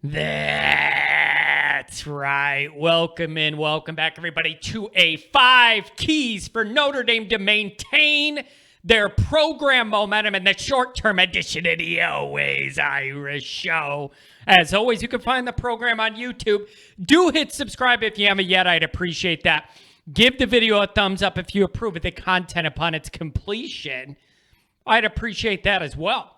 That's right. Welcome back, everybody, to a 5 keys for Notre Dame to maintain their program momentum in the short-term edition of the Always Irish Show. As always, you can find the program on YouTube. Do hit subscribe if you haven't yet. I'd appreciate that. Give the video a thumbs up if you approve of the content upon its completion. I'd appreciate that as well.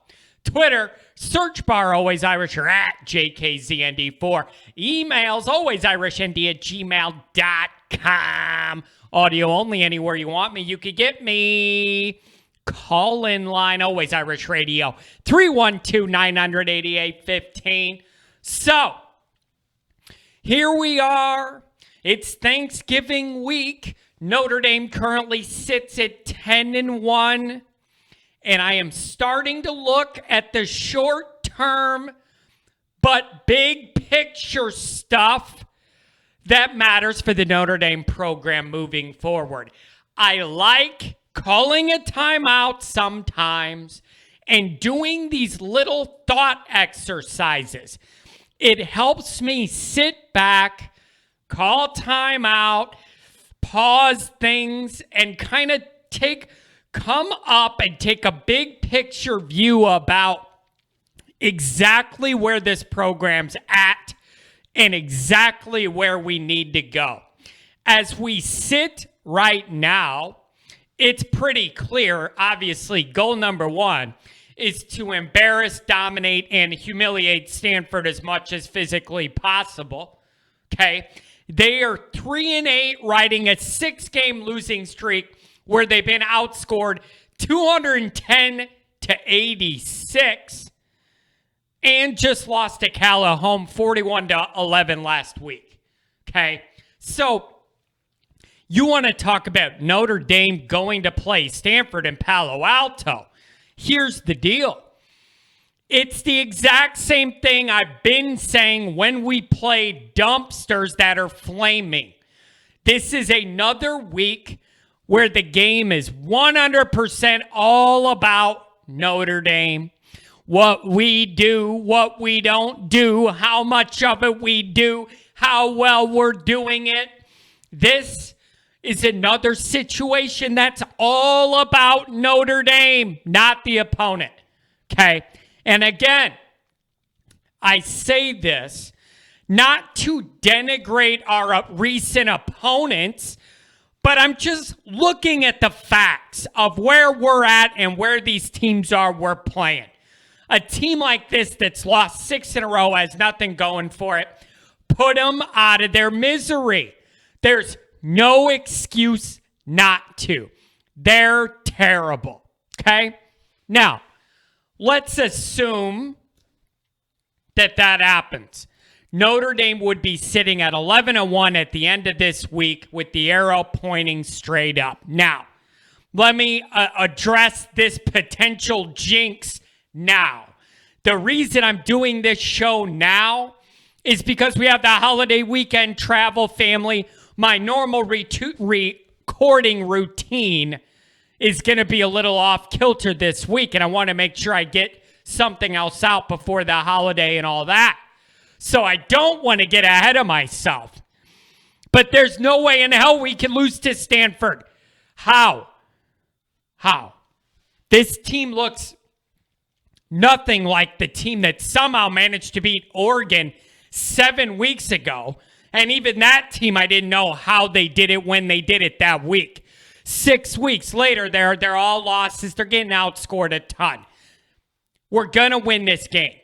Twitter, search bar Always Irish or at JKZND4. Emails, alwaysIrishND@gmail.com. Audio only anywhere you want me. You could get me. Call in line, Always Irish Radio, 312-988-15. So, here we are. It's Thanksgiving week. Notre Dame currently sits at 10-1. And I am starting to look at the short-term but big picture stuff that matters for the Notre Dame program moving forward. I like calling a timeout sometimes and doing these little thought exercises. It helps me sit back, call timeout, pause things, and kind of come up and take a big picture view about exactly where this program's at and exactly where we need to go. As we sit right now, it's pretty clear, obviously, goal number one is to embarrass, dominate, and humiliate Stanford as much as physically possible. Okay? They are 3-8, riding a 6-game losing streak where they've been outscored 210-86 and just lost to Cal at home 41-11 last week. Okay? So, you want to talk about Notre Dame going to play Stanford and Palo Alto. Here's the deal. It's the exact same thing I've been saying when we play dumpsters that are flaming. This is another week where the game is 100% all about Notre Dame. What we do, what we don't do, how much of it we do, how well we're doing it. This is another situation that's all about Notre Dame, not the opponent. Okay? And again, I say this not to denigrate our recent opponents, but I'm just looking at the facts of where we're at and where these teams are we're playing. A team like this that's lost 6 in a row has nothing going for it. Put them out of their misery. There's no excuse not to. They're terrible. Okay? Now, let's assume that happens. Notre Dame would be sitting at 11-1 at the end of this week with the arrow pointing straight up. Now, let me address this potential jinx now. The reason I'm doing this show now is because we have the holiday weekend travel family. My normal recording routine is going to be a little off kilter this week, and I want to make sure I get something else out before the holiday and all that. So I don't want to get ahead of myself. But there's no way in hell we can lose to Stanford. How? This team looks nothing like the team that somehow managed to beat Oregon 7 weeks ago. And even that team, I didn't know how they did it when they did it that week. 6 weeks later, they're all losses. They're getting outscored a ton. We're going to win this game.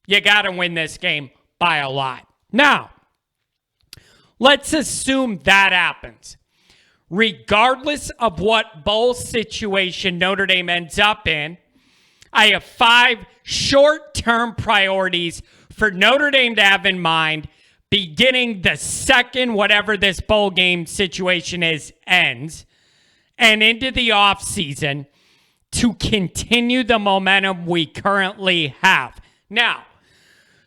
You got to win this game by a lot. Now, let's assume that happens. Regardless of what bowl situation Notre Dame ends up in, I have 5 short-term priorities for Notre Dame to have in mind beginning the second whatever this bowl game situation is ends and into the offseason to continue the momentum we currently have. Now,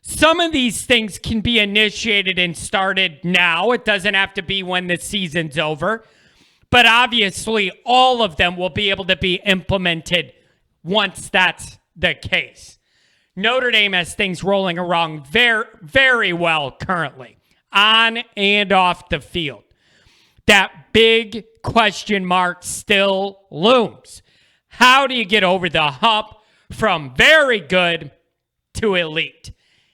some of these things can be initiated and started now. It doesn't have to be when the season's over. But obviously, all of them will be able to be implemented once that's the case. Notre Dame has things rolling along very, very well currently, on and off the field. That big question mark still looms. How do you get over the hump from very good to elite?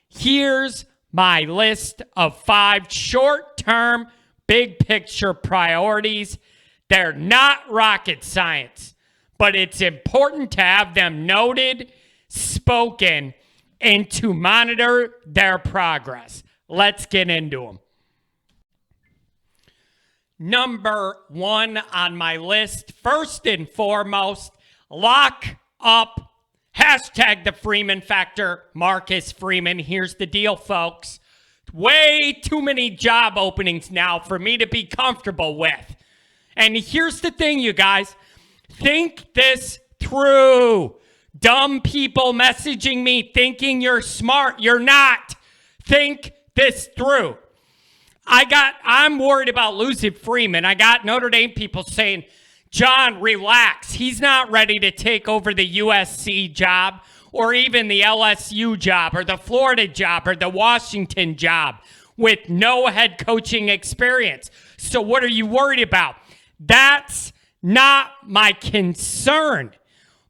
Here's my list of 5 short-term, big-picture priorities. They're not rocket science, but it's important to have them noted, spoken, and to monitor their progress. Let's get into them. Number 1 on my list, first and foremost, lock up. Hashtag the Freeman factor, Marcus Freeman. Here's the deal, folks. Way too many job openings now for me to be comfortable with. And here's the thing, you guys. Think this through. Dumb people messaging me thinking you're smart. You're not. Think this through. I'm worried about losing Freeman. I got Notre Dame people saying, John, relax. He's not ready to take over the USC job or even the LSU job or the Florida job or the Washington job with no head coaching experience. So what are you worried about? That's not my concern.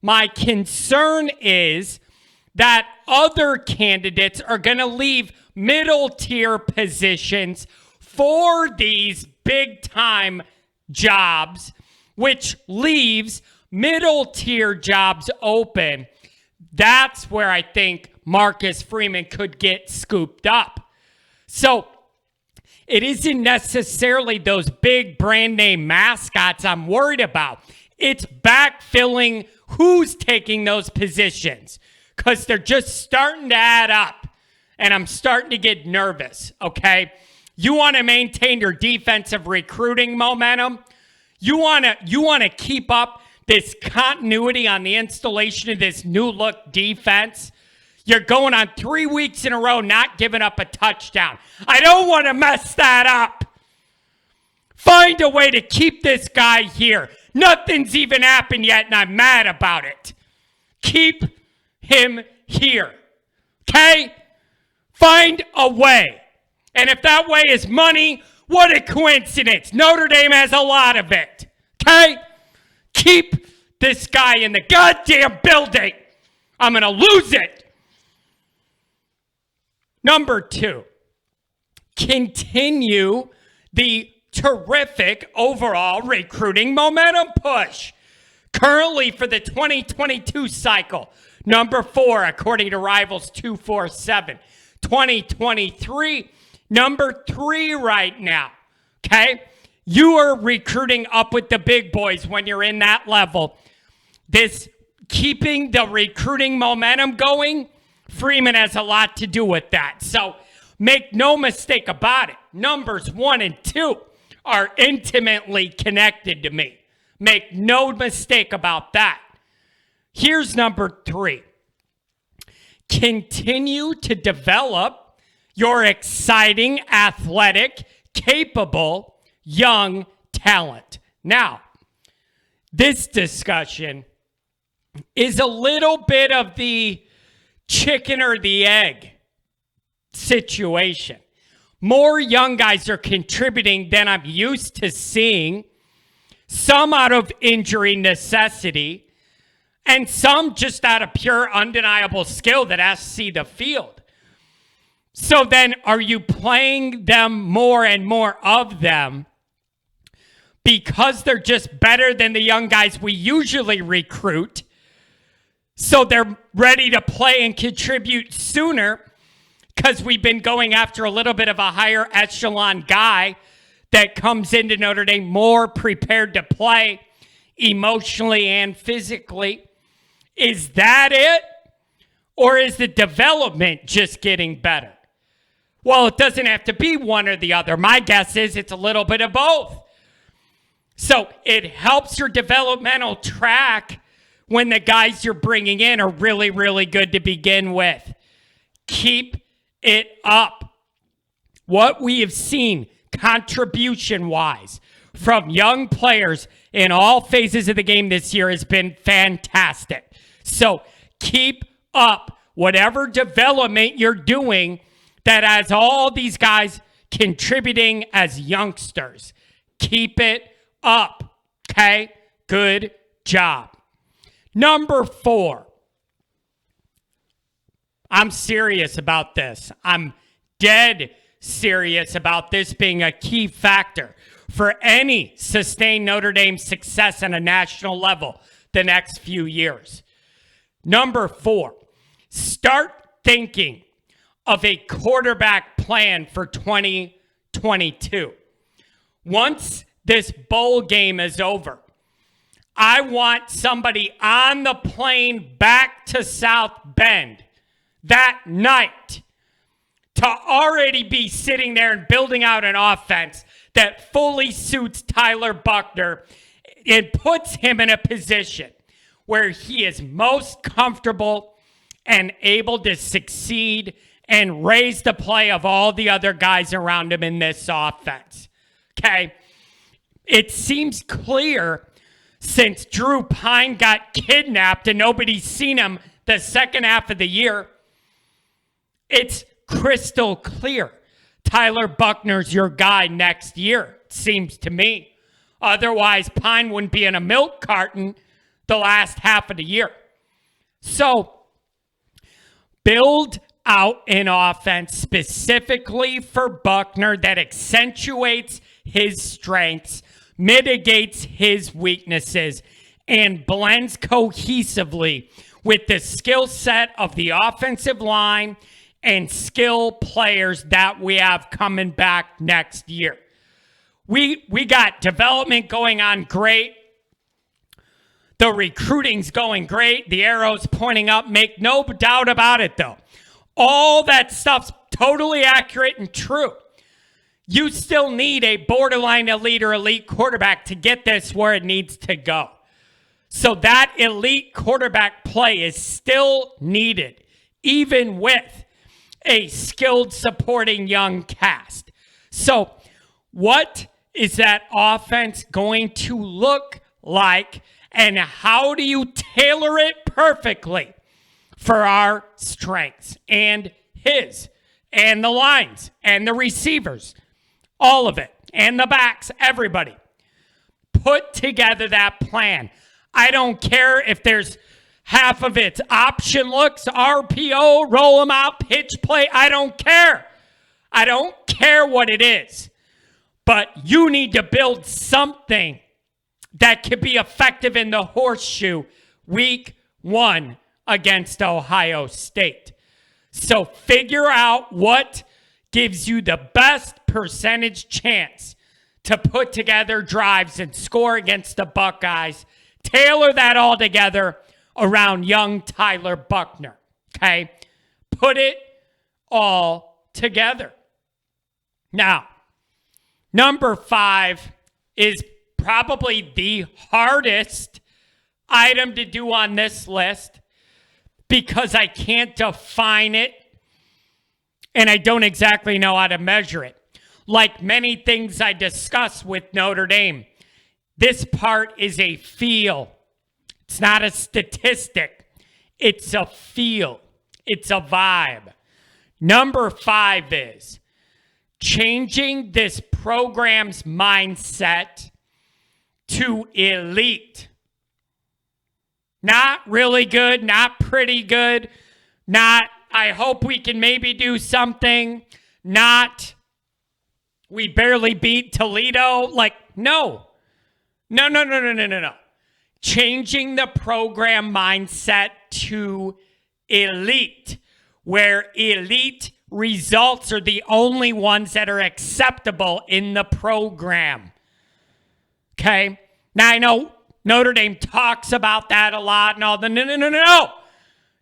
My concern is that other candidates are going to leave middle tier positions for these big time jobs, which leaves middle tier jobs open. That's where I think Marcus Freeman could get scooped up. So it isn't necessarily those big brand name mascots I'm worried about. It's backfilling who's taking those positions because they're just starting to add up. And I'm starting to get nervous, okay? You want to maintain your defensive recruiting momentum. You want to keep up this continuity on the installation of this new look defense. You're going on 3 weeks in a row not giving up a touchdown. I don't want to mess that up. Find a way to keep this guy here. Nothing's even happened yet, and I'm mad about it. Keep him here, okay? Find a way. And if that way is money, what a coincidence. Notre Dame has a lot of it. Okay? Keep this guy in the goddamn building. I'm going to lose it. Number 2, continue the terrific overall recruiting momentum push. Currently for the 2022 cycle, number 4, according to Rivals 247. 2023, number 3 right now, okay? You are recruiting up with the big boys when you're in that level. This keeping the recruiting momentum going, Freeman has a lot to do with that. So make no mistake about it. Numbers 1 and 2 are intimately connected to me. Make no mistake about that. Here's number 3. Continue to develop your exciting, athletic, capable, young talent. Now, this discussion is a little bit of the chicken or the egg situation. More young guys are contributing than I'm used to seeing, some out of injury necessity, and some just out of pure undeniable skill that has to see the field. So then are you playing them more and more of them because they're just better than the young guys we usually recruit? So they're ready to play and contribute sooner because we've been going after a little bit of a higher echelon guy that comes into Notre Dame more prepared to play emotionally and physically. Is that it? Or is the development just getting better? Well, it doesn't have to be one or the other. My guess is it's a little bit of both. So it helps your developmental track when the guys you're bringing in are really, really good to begin with. Keep it up. What we have seen contribution-wise from young players in all phases of the game this year has been fantastic. So keep up whatever development you're doing that has all these guys contributing as youngsters. Keep it up, okay? Good job. Number 4. I'm serious about this. I'm dead serious about this being a key factor for any sustained Notre Dame success on a national level the next few years. Number 4, start thinking of a quarterback plan for 2022. Once this bowl game is over, I want somebody on the plane back to South Bend that night to already be sitting there and building out an offense that fully suits Tyler Buchner and puts him in a position where he is most comfortable and able to succeed and raise the play of all the other guys around him in this offense. Okay? It seems clear since Drew Pine got kidnapped and nobody's seen him the second half of the year, it's crystal clear. Tyler Buchner's your guy next year, it seems to me. Otherwise, Pine wouldn't be in a milk carton the last half of the year. So, build out an offense specifically for Buchner that accentuates his strengths, mitigates his weaknesses, and blends cohesively with the skill set of the offensive line and skill players that we have coming back next year. We got development going on great. The recruiting's going great. The arrow's pointing up. Make no doubt about it, though. All that stuff's totally accurate and true. You still need a borderline elite or elite quarterback to get this where it needs to go. So that elite quarterback play is still needed, even with a skilled supporting young cast. So what is that offense going to look like, and how do you tailor it perfectly for our strengths and his and the lines and the receivers, all of it, and the backs, everybody? Put together that plan. I don't care if there's half of it's option looks, RPO, roll them out, pitch play. I don't care. I don't care what it is. But you need to build something that could be effective in the horseshoe week 1 against Ohio State. So figure out what gives you the best percentage chance to put together drives and score against the Buckeyes. Tailor that all together around young Tyler Buchner, okay? Put it all together. Now, number 5 is probably the hardest item to do on this list because I can't define it and I don't exactly know how to measure it. Like many things I discuss with Notre Dame, this part is a feel. It's not a statistic. It's a feel. It's a vibe. Number 5 is changing this program's mindset to elite. Not really good, not pretty good, not I hope we can maybe do something, not we barely beat Toledo. Like, no. No. Changing the program mindset to elite, where elite results are the only ones that are acceptable in the program. Okay? Now, I know Notre Dame talks about that a lot and all the no.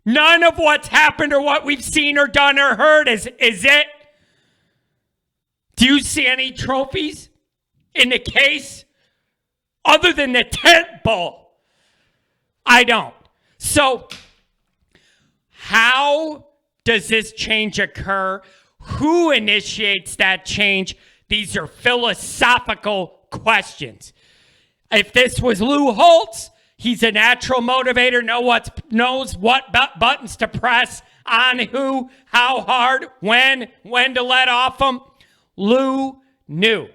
None of what's happened or what we've seen or done or heard is it. Do you see any trophies in the case other than the tent bowl? I don't. So how does this change occur? Who initiates that change? These are philosophical questions. If this was Lou Holtz, he's a natural motivator, knows what buttons to press. On who, how hard, when to let off them. Lou knew.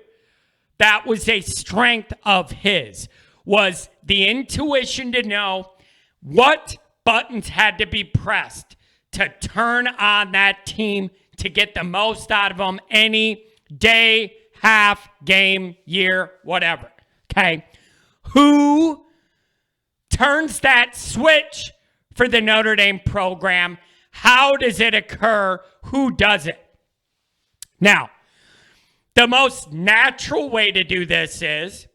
That was a strength of his, was the intuition to know what buttons had to be pressed to turn on that team to get the most out of them any day, half, game, year, whatever. Okay? Who turns that switch for the Notre Dame program? How does it occur? Who does it? Now, the most natural way to do this is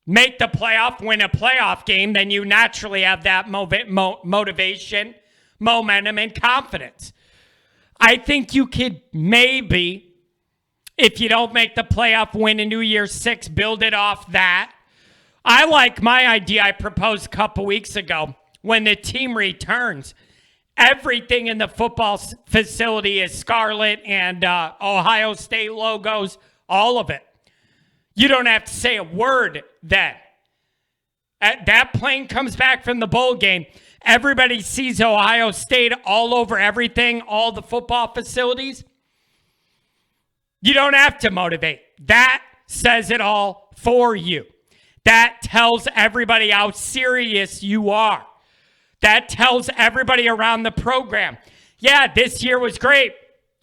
make the playoff, win a playoff game, then you naturally have that motivation, momentum, and confidence. I think you could maybe, if you don't make the playoff, win a New Year's Six, build it off that. I like my idea I proposed a couple weeks ago. When the team returns, everything in the football facility is scarlet and Ohio State logos, all of it. You don't have to say a word then. That plane comes back from the bowl game. Everybody sees Ohio State all over everything, all the football facilities. You don't have to motivate. That says it all for you. That tells everybody how serious you are. That tells everybody around the program, yeah, this year was great.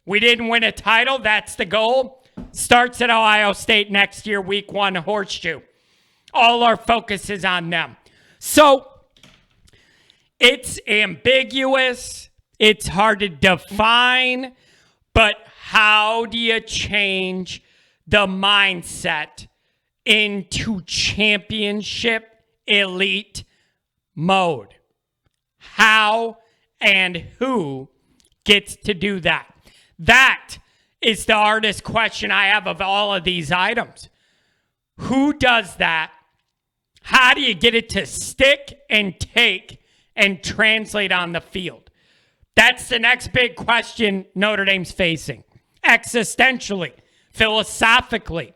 We didn't win a title. That's the goal. Starts at Ohio State next year, week 1, horseshoe. All our focus is on them. So it's ambiguous. It's hard to define. But how do you change the mindset into championship elite mode? How and who gets to do that? That is the hardest question I have of all of these items. Who does that? How do you get it to stick and take and translate on the field? That's the next big question Notre Dame's facing. Existentially, philosophically.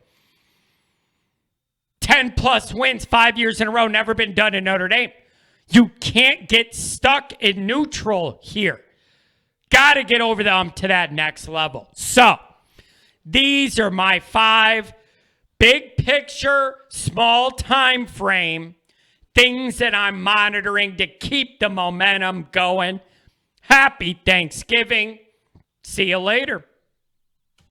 10 plus wins 5 years in a row, never been done in Notre Dame. You can't get stuck in neutral here. Got to get over them to that next level. So, these are my 5 big picture, small time frame things that I'm monitoring to keep the momentum going. Happy Thanksgiving. See you later.